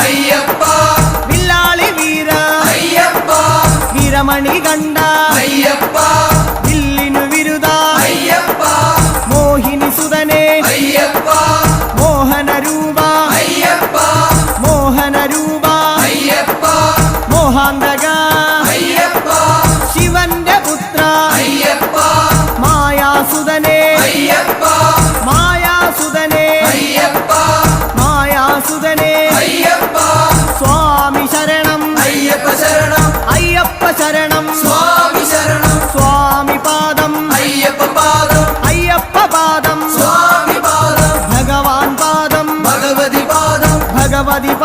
അയ്യപ്പ വില്ലാളി വീര അയ്യപ്പ വീരമണി കണ്ട അയ്യപ്പ വില്ലിനു വിരുദ അയ്യപ്പ മോഹിനി സുതനെ അയ്യപ്പ മോഹന രൂപ അയ്യപ്പ മോഹന രൂപ അയ്യപ്പ മോഹാന്തക അയ്യപ്പ ശിവന്റെ പുത്ര അയ്യപ്പ മായാസുതനെ അയ്യപ്പ മായാസുതനെ അയ്യപ്പ മായാസുതനെ അയ്യപ്പ സ്വാമി ശരണം അയ്യപ്പ ശരണം അയ്യപ്പ ശരണം സ്വാമി ശരണം സ്വാമി പാദം അയ്യപ്പ പാദം അയ്യപ്പ പാദം സ്വാമി പാദം ഭഗവാൻ പാദം ഭഗവതി പാദം ഭഗവതി